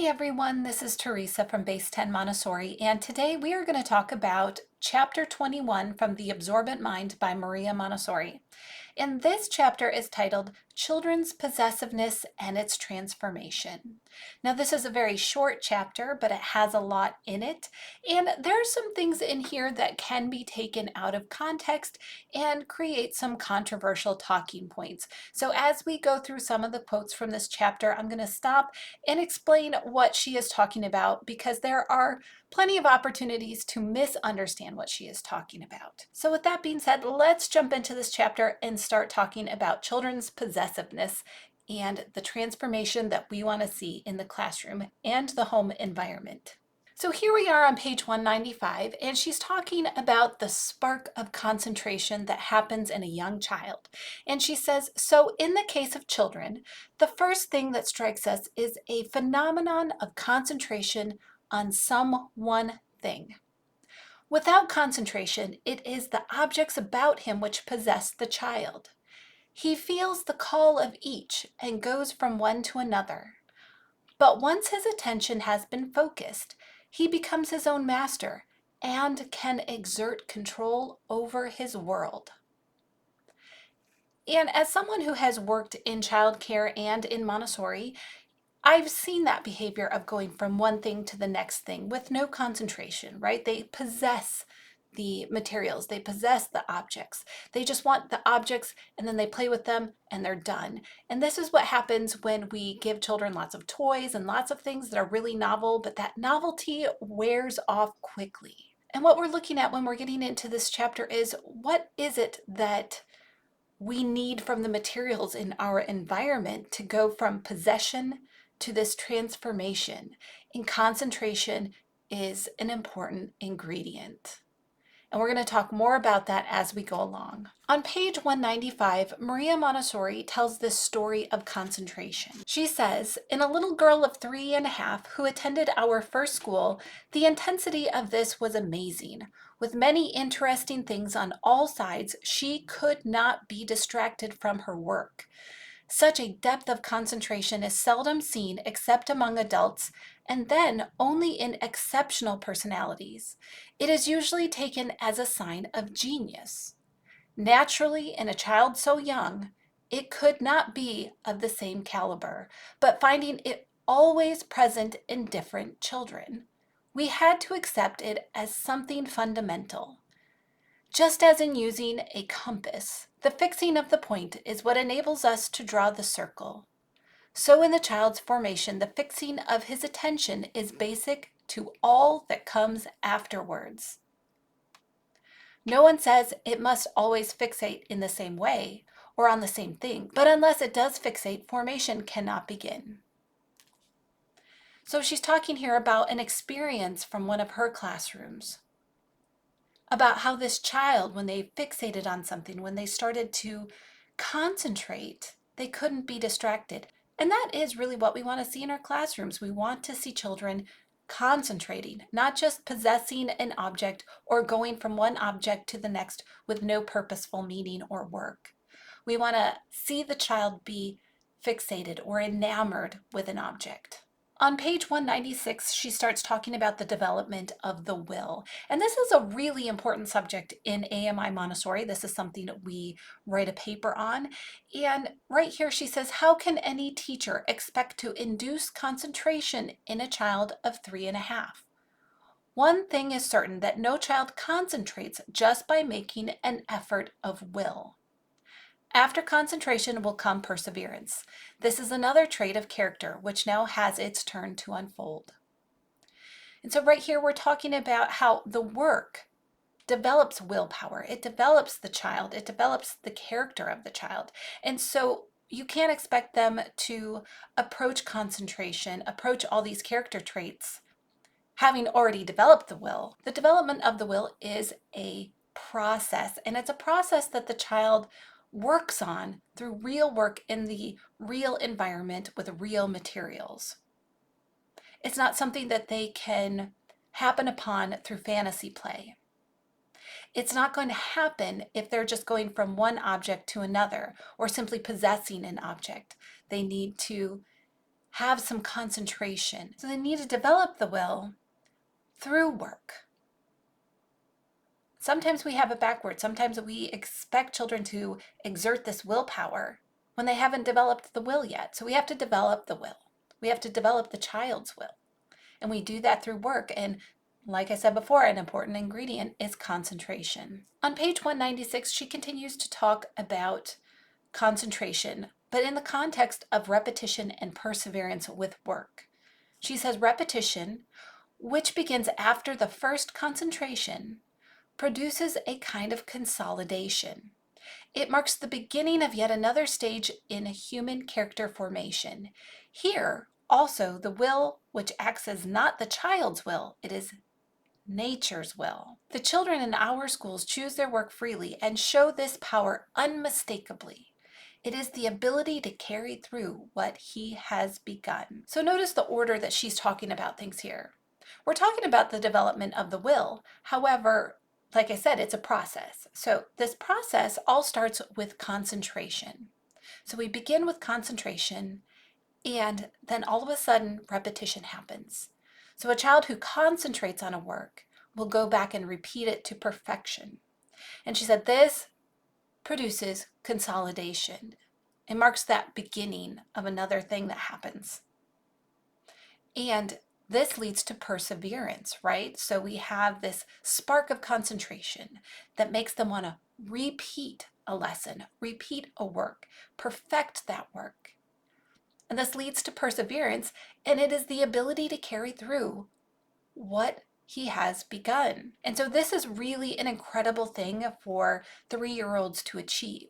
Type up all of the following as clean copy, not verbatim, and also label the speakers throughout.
Speaker 1: Hey everyone, this is Teresa from Base 10 Montessori, and today we are going to talk about Chapter 21 from The Absorbent Mind by Maria Montessori. And this chapter is titled Children's Possessiveness and Its Transformation. Now, this is a very short chapter, but it has a lot in it. And there are some things in here that can be taken out of context and create some controversial talking points. So as we go through some of the quotes from this chapter, I'm going to stop and explain what she is talking about because there are plenty of opportunities to misunderstand what she is talking about. So with that being said, let's jump into this chapter and start talking about children's possessiveness and the transformation that we want to see in the classroom and the home environment. So here we are on page 195, and she's talking about the spark of concentration that happens in a young child. And she says, so in the case of children, the first thing that strikes us is a phenomenon of concentration on some one thing. Without concentration, it is the objects about him which possess the child. He feels the call of each and goes from one to another. But once his attention has been focused, he becomes his own master and can exert control over his world. And as someone who has worked in childcare and in Montessori, I've seen that behavior of going from one thing to the next thing with no concentration, right? They possess the materials, they possess the objects. They just want the objects and then they play with them and they're done. And this is what happens when we give children lots of toys and lots of things that are really novel, but that novelty wears off quickly. And what we're looking at when we're getting into this chapter is what is it that we need from the materials in our environment to go from possession to this transformation. And concentration is an important ingredient. And we're going to talk more about that as we go along. On page 195, Maria Montessori tells this story of concentration. She says, in a little girl of 3.5 who attended our first school, the intensity of this was amazing. With many interesting things on all sides, she could not be distracted from her work. Such a depth of concentration is seldom seen except among adults, and then only in exceptional personalities. It is usually taken as a sign of genius. Naturally, in a child so young, it could not be of the same caliber, but finding it always present in different children, we had to accept it as something fundamental. Just as in using a compass, the fixing of the point is what enables us to draw the circle. So in the child's formation, the fixing of his attention is basic to all that comes afterwards. No one says it must always fixate in the same way or on the same thing, but unless it does fixate, formation cannot begin. So she's talking here about an experience from one of her classrooms, about how this child, when they fixated on something, when they started to concentrate, they couldn't be distracted. And that is really what we want to see in our classrooms. We want to see children concentrating, not just possessing an object or going from one object to the next with no purposeful meaning or work. We want to see the child be fixated or enamored with an object. On page 196, she starts talking about the development of the will. And this is a really important subject in AMI Montessori. This is something that we write a paper on. And right here she says, how can any teacher expect to induce concentration in a child of 3.5? One thing is certain, that no child concentrates just by making an effort of will. After concentration will come perseverance. This is another trait of character which now has its turn to unfold. And so right here we're talking about how the work develops willpower. It develops the child. It develops the character of the child. And so you can't expect them to approach concentration, approach all these character traits, having already developed the will. The development of the will is a process, and it's a process that the child works on through real work in the real environment with real materials. It's not something that they can happen upon through fantasy play. It's not going to happen if they're just going from one object to another or simply possessing an object. They need to have some concentration. So they need to develop the will through work. Sometimes we have it backwards. Sometimes we expect children to exert this willpower when they haven't developed the will yet. So we have to develop the will. We have to develop the child's will. And we do that through work. And like I said before, an important ingredient is concentration. On page 196, she continues to talk about concentration, but in the context of repetition and perseverance with work. She says repetition, which begins after the first concentration, produces a kind of consolidation. It marks the beginning of yet another stage in human character formation. Here, also, the will, which acts as not the child's will, it is nature's will. The children in our schools choose their work freely and show this power unmistakably. It is the ability to carry through what he has begun. So notice the order that she's talking about things here. We're talking about the development of the will. However, like I said, it's a process. So this process all starts with concentration. So we begin with concentration, and then all of a sudden repetition happens. So a child who concentrates on a work will go back and repeat it to perfection. And she said this produces consolidation. It marks that beginning of another thing that happens. And this leads to perseverance, right? So we have this spark of concentration that makes them want to repeat a lesson, repeat a work, perfect that work. And this leads to perseverance, and it is the ability to carry through what he has begun. And so this is really an incredible thing for 3-year-olds to achieve.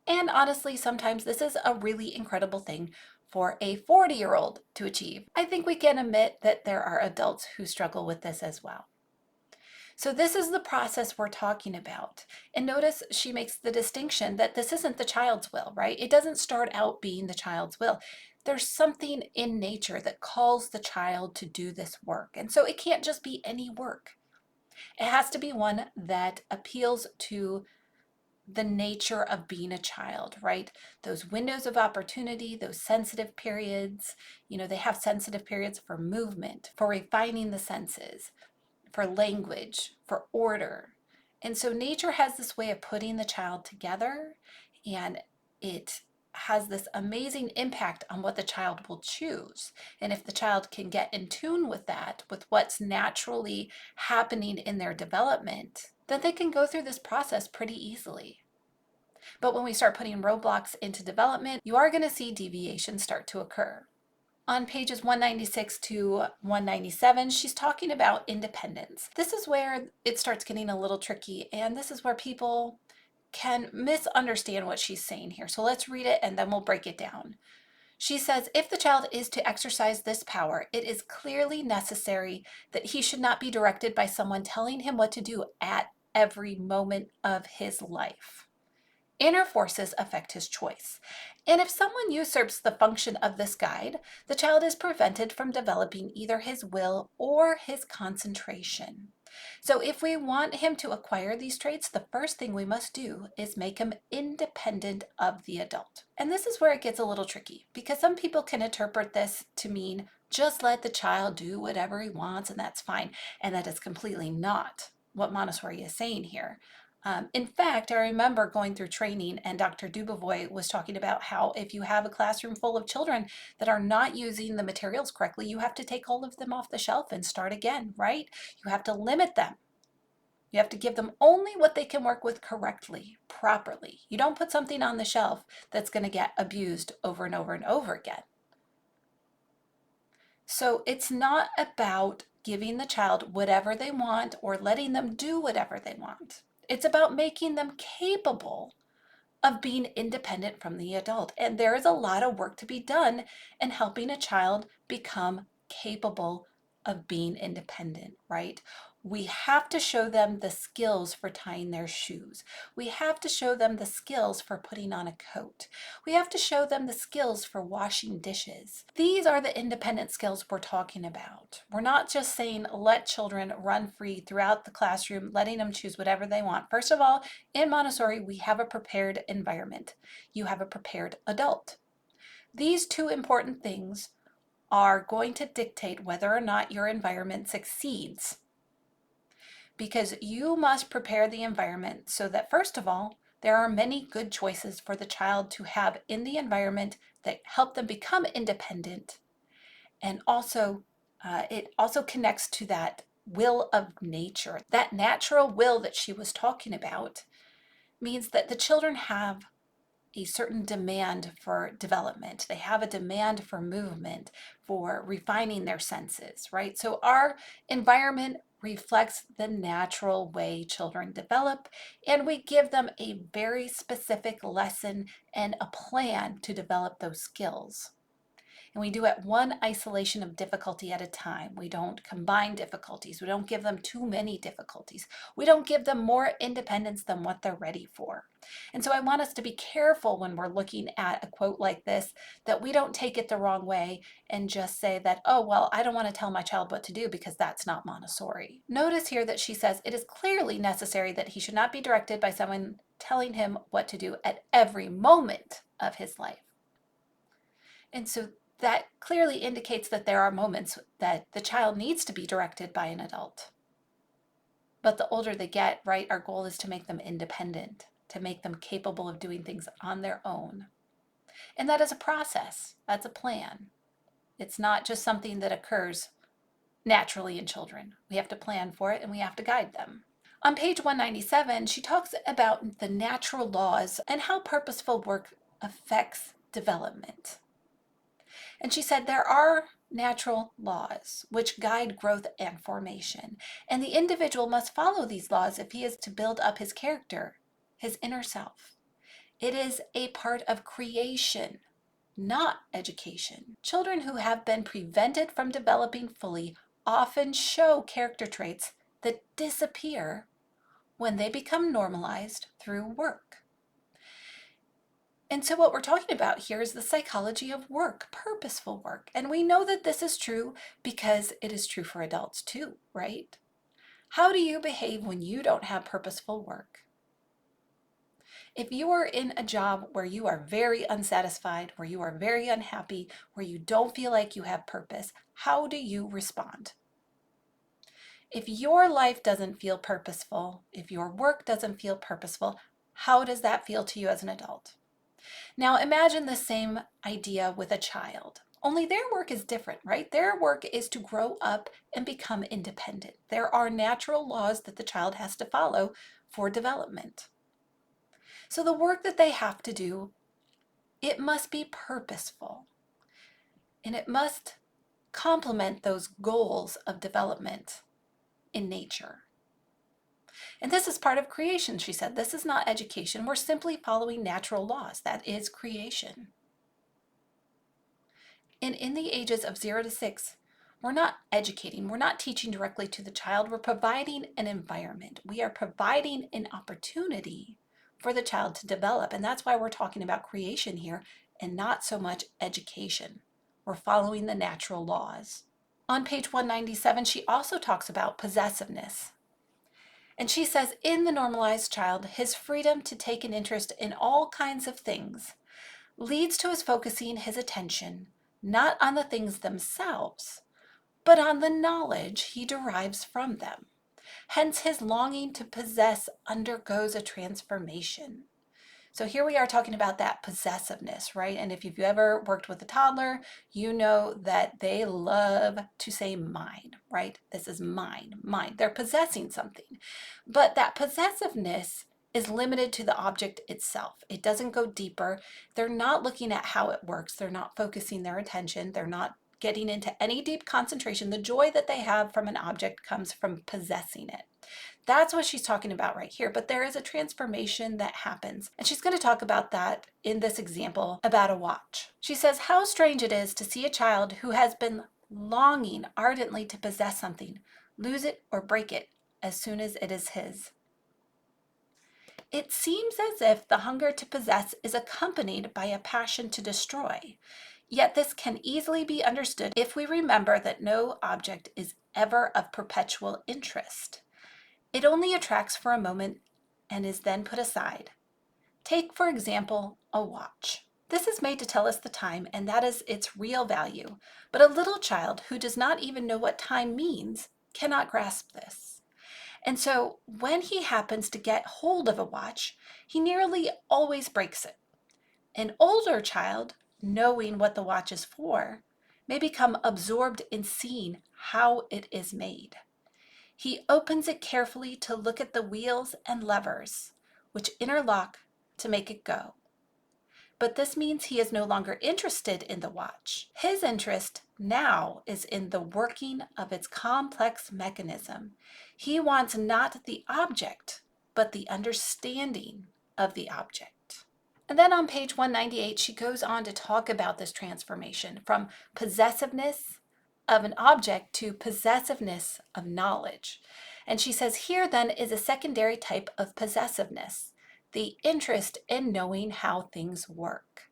Speaker 1: And honestly, sometimes this is a really incredible thing for a 40-year-old to achieve. I think we can admit that there are adults who struggle with this as well. So this is the process we're talking about. And notice she makes the distinction that this isn't the child's will, right? It doesn't start out being the child's will. There's something in nature that calls the child to do this work. And so it can't just be any work. It has to be one that appeals to the nature of being a child, right? Those windows of opportunity, those sensitive periods, they have sensitive periods for movement, for refining the senses, for language, for order. And so nature has this way of putting the child together, and it has this amazing impact on what the child will choose. And if the child can get in tune with that, with what's naturally happening in their development, then they can go through this process pretty easily. But when we start putting roadblocks into development, you are going to see deviations start to occur. On pages 196 to 197, she's talking about independence. This is where it starts getting a little tricky, and this is where people can misunderstand what she's saying here. So let's read it and then we'll break it down. She says, if the child is to exercise this power, it is clearly necessary that he should not be directed by someone telling him what to do at every moment of his life. Inner forces affect his choice. And if someone usurps the function of this guide, the child is prevented from developing either his will or his concentration. So if we want him to acquire these traits, the first thing we must do is make him independent of the adult. And this is where it gets a little tricky, because some people can interpret this to mean just let the child do whatever he wants and that's fine. And that is completely not what Montessori is saying here. In fact, I remember going through training and Dr. Dubovoy was talking about how if you have a classroom full of children that are not using the materials correctly, you have to take all of them off the shelf and start again, right? You have to limit them. You have to give them only what they can work with correctly, properly. You don't put something on the shelf that's going to get abused over and over and over again. So it's not about giving the child whatever they want or letting them do whatever they want. It's about making them capable of being independent from the adult. And there is a lot of work to be done in helping a child become capable of being independent, right? We have to show them the skills for tying their shoes. We have to show them the skills for putting on a coat. We have to show them the skills for washing dishes. These are the independent skills we're talking about. We're not just saying let children run free throughout the classroom, letting them choose whatever they want. First of all, in Montessori, we have a prepared environment. You have a prepared adult. These two important things are going to dictate whether or not your environment succeeds, because you must prepare the environment so that, first of all, there are many good choices for the child to have in the environment that help them become independent. And also, it also connects to that will of nature. That natural will that she was talking about means that the children have a certain demand for development. They have a demand for movement, for refining their senses, right? So our environment reflects the natural way children develop, and we give them a very specific lesson and a plan to develop those skills. And we do it one isolation of difficulty at a time. We don't combine difficulties. We don't give them too many difficulties. We don't give them more independence than what they're ready for. And so I want us to be careful when we're looking at a quote like this, that we don't take it the wrong way and just say that, oh, well, I don't want to tell my child what to do because that's not Montessori. Notice here that she says it is clearly necessary that he should not be directed by someone telling him what to do at every moment of his life. And so that clearly indicates that there are moments that the child needs to be directed by an adult. But the older they get, right, our goal is to make them independent, to make them capable of doing things on their own. And that is a process. That's a plan. It's not just something that occurs naturally in children. We have to plan for it and we have to guide them. On page 197, she talks about the natural laws and how purposeful work affects development. And she said there are natural laws which guide growth and formation, and the individual must follow these laws if he is to build up his character, his inner self. It is a part of creation, not education. Children who have been prevented from developing fully often show character traits that disappear when they become normalized through work. And so what we're talking about here is the psychology of work, purposeful work. And we know that this is true because it is true for adults too, right? How do you behave when you don't have purposeful work? If you are in a job where you are very unsatisfied, where you are very unhappy, where you don't feel like you have purpose, how do you respond? If your life doesn't feel purposeful, if your work doesn't feel purposeful, how does that feel to you as an adult? Now imagine the same idea with a child, only their work is different, right? Their work is to grow up and become independent. There are natural laws that the child has to follow for development. So the work that they have to do, it must be purposeful, and it must complement those goals of development in nature. And this is part of creation, she said. This is not education. We're simply following natural laws. That is creation. And in the ages of 0 to 6, we're not educating. We're not teaching directly to the child. We're providing an environment. We are providing an opportunity for the child to develop. And that's why we're talking about creation here and not so much education. We're following the natural laws. On page 197, she also talks about possessiveness. And she says, in the normalized child, his freedom to take an interest in all kinds of things leads to his focusing his attention not on the things themselves, but on the knowledge he derives from them. Hence, his longing to possess undergoes a transformation. So here we are talking about that possessiveness, right? And if you've ever worked with a toddler, you know that they love to say mine, right? This is mine, mine. They're possessing something. But that possessiveness is limited to the object itself. It doesn't go deeper. They're not looking at how it works. They're not focusing their attention. They're not getting into any deep concentration. The joy that they have from an object comes from possessing it. That's what she's talking about right here, but there is a transformation that happens. And she's going to talk about that in this example about a watch. She says, how strange it is to see a child who has been longing ardently to possess something, lose it or break it as soon as it is his. It seems as if the hunger to possess is accompanied by a passion to destroy. Yet this can easily be understood if we remember that no object is ever of perpetual interest. It only attracts for a moment and is then put aside. Take, for example, a watch. This is made to tell us the time, and that is its real value. But a little child who does not even know what time means cannot grasp this. And so when he happens to get hold of a watch, he nearly always breaks it. An older child, knowing what the watch is for, may become absorbed in seeing how it is made. He opens it carefully to look at the wheels and levers, which interlock to make it go. But this means he is no longer interested in the watch. His interest now is in the working of its complex mechanism. He wants not the object, but the understanding of the object. And then on page 198, she goes on to talk about this transformation from possessiveness of an object to possessiveness of knowledge. And she says here then is a secondary type of possessiveness, the interest in knowing how things work.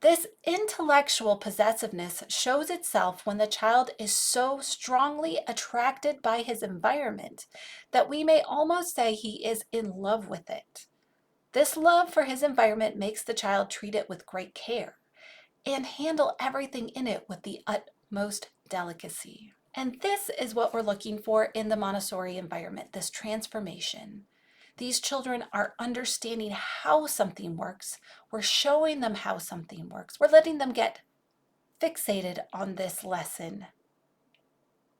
Speaker 1: This intellectual possessiveness shows itself when the child is so strongly attracted by his environment that we may almost say he is in love with it. This love for his environment makes the child treat it with great care and handle everything in it with the utmost delicacy. And this is what we're looking for in the Montessori environment, this transformation. These children are understanding how something works. We're showing them how something works. We're letting them get fixated on this lesson,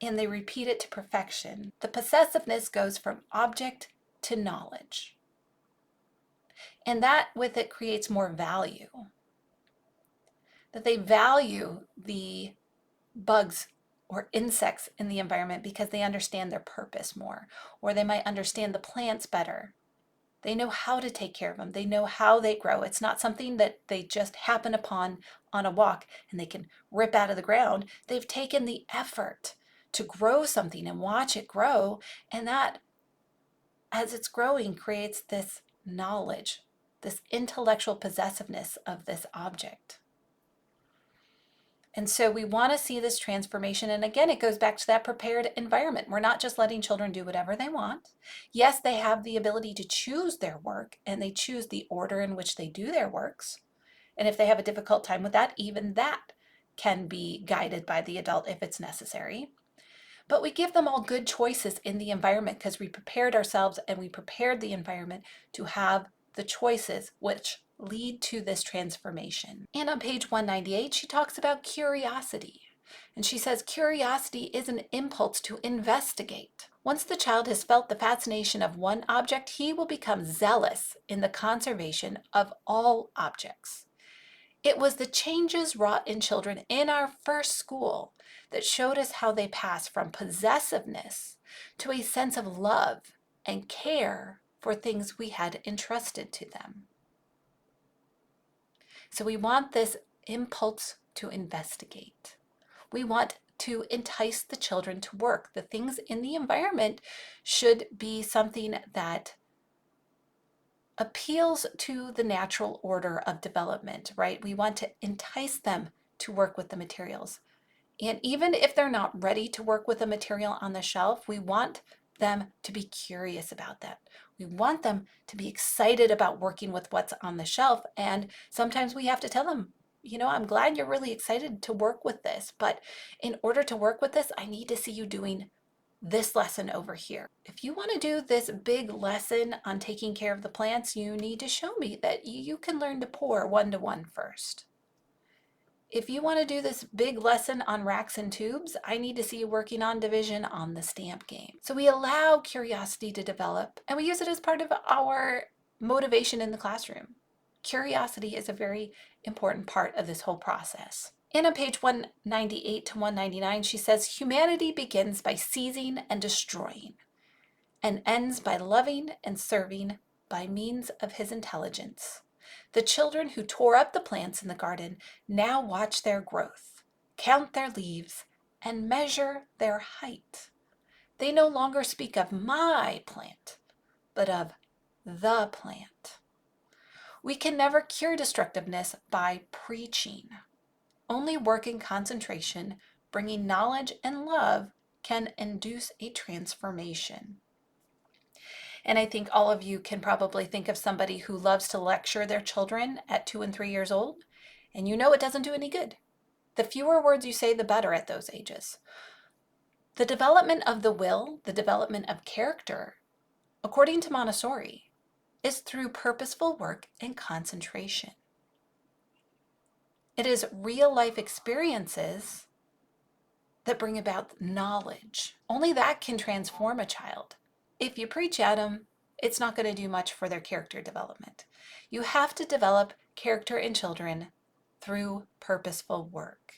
Speaker 1: and they repeat it to perfection. The possessiveness goes from object to knowledge. And that with it creates more value. That they value the bugs or insects in the environment because they understand their purpose more, or they might understand the plants better. They know how to take care of them. They know how they grow. It's not something that they just happen upon on a walk and they can rip out of the ground. They've taken the effort to grow something and watch it grow, and that, as it's growing, creates this knowledge, this intellectual possessiveness of this object. And so we want to see this transformation. And again, it goes back to that prepared environment. We're not just letting children do whatever they want. Yes, they have the ability to choose their work, and they choose the order in which they do their works. And if they have a difficult time with that, even that can be guided by the adult if it's necessary. But we give them all good choices in the environment because we prepared ourselves and we prepared the environment to have the choices which lead to this transformation. And on page 198, she talks about curiosity. And she says curiosity is an impulse to investigate. Once the child has felt the fascination of one object, he will become zealous in the conservation of all objects. It was the changes wrought in children in our first school that showed us how they pass from possessiveness to a sense of love and care for things we had entrusted to them. So we want this impulse to investigate. We want to entice the children to work. The things in the environment should be something that appeals to the natural order of development, right? We want to entice them to work with the materials. And even if they're not ready to work with the material on the shelf, we want them to be curious about that. We want them to be excited about working with what's on the shelf. And sometimes we have to tell them, I'm glad you're really excited to work with this, but in order to work with this, I need to see you doing this lesson over here. If you want to do this big lesson on taking care of the plants, you need to show me that you can learn to pour one-to-one first. If you want to do this big lesson on racks and tubes, I need to see you working on division on the stamp game. So we allow curiosity to develop, and we use it as part of our motivation in the classroom. Curiosity is a very important part of this whole process. And on page 198 to 199, she says, humanity begins by seizing and destroying, and ends by loving and serving by means of his intelligence. The children who tore up the plants in the garden now watch their growth, count their leaves, and measure their height. They no longer speak of my plant, but of the plant. We can never cure destructiveness by preaching. Only work and concentration, bringing knowledge and love, can induce a transformation. And I think all of you can probably think of somebody who loves to lecture their children at 2 and 3 years old, and you know it doesn't do any good. The fewer words you say, the better at those ages. The development of the will, the development of character, according to Montessori, is through purposeful work and concentration. It is real life experiences that bring about knowledge. Only that can transform a child. If you preach at them, it's not going to do much for their character development. You have to develop character in children through purposeful work.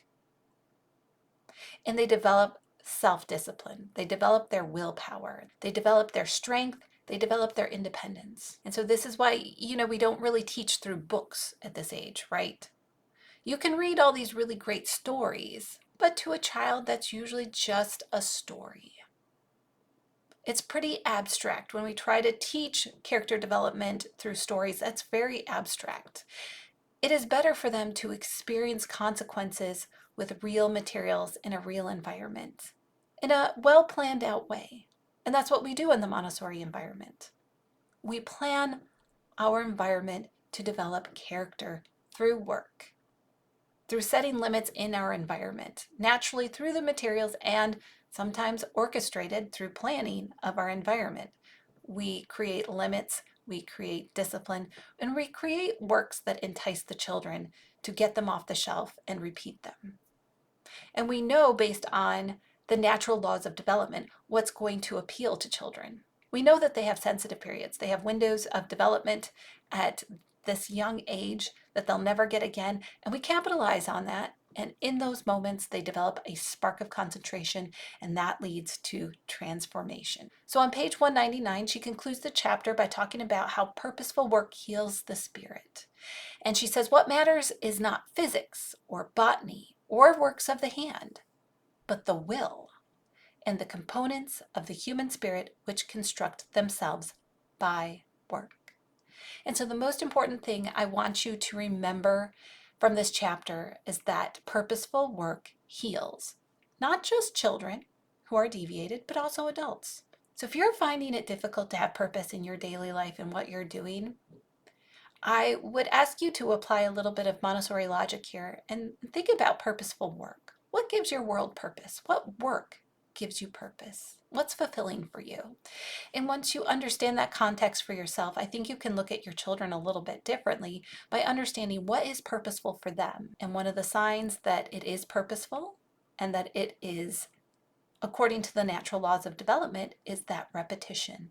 Speaker 1: And they develop self-discipline. They develop their willpower. They develop their strength. They develop their independence. And so this is why, we don't really teach through books at this age, right? You can read all these really great stories, but to a child, that's usually just a story. It's pretty abstract. When we try to teach character development through stories, that's very abstract. It is better for them to experience consequences with real materials in a real environment, in a well planned out way. And that's what we do in the Montessori environment. We plan our environment to develop character through work, through setting limits in our environment, naturally through the materials and sometimes orchestrated through planning of our environment. We create limits, we create discipline, and we create works that entice the children to get them off the shelf and repeat them. And we know based on the natural laws of development what's going to appeal to children. We know that they have sensitive periods. They have windows of development at this young age that they'll never get again, and we capitalize on that. And in those moments, they develop a spark of concentration, and that leads to transformation. So on page 199, she concludes the chapter by talking about how purposeful work heals the spirit. And she says, what matters is not physics or botany or works of the hand, but the will and the components of the human spirit which construct themselves by work. And so the most important thing I want you to remember from this chapter is that purposeful work heals, not just children who are deviated, but also adults. So if you're finding it difficult to have purpose in your daily life and what you're doing, I would ask you to apply a little bit of Montessori logic here and think about purposeful work. What gives your world purpose? What work gives you purpose? What's fulfilling for you? And once you understand that context for yourself, I think you can look at your children a little bit differently by understanding what is purposeful for them. And one of the signs that it is purposeful and that it is according to the natural laws of development is that repetition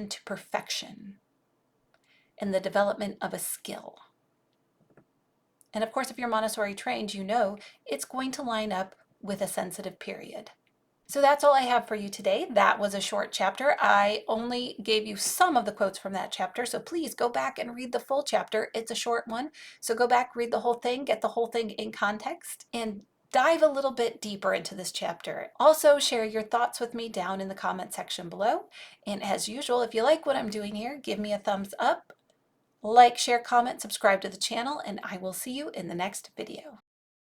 Speaker 1: to perfection and the development of a skill. And of course, if you're Montessori trained, you know it's going to line up with a sensitive period. So that's all I have for you today. That was a short chapter. I only gave you some of the quotes from that chapter, so please go back and read the full chapter. It's a short one, so go back, read the whole thing, get the whole thing in context, and dive a little bit deeper into this chapter. Also, share your thoughts with me down in the comment section below. And as usual, if you like what I'm doing here, give me a thumbs up, like, share, comment, subscribe to the channel, and I will see you in the next video.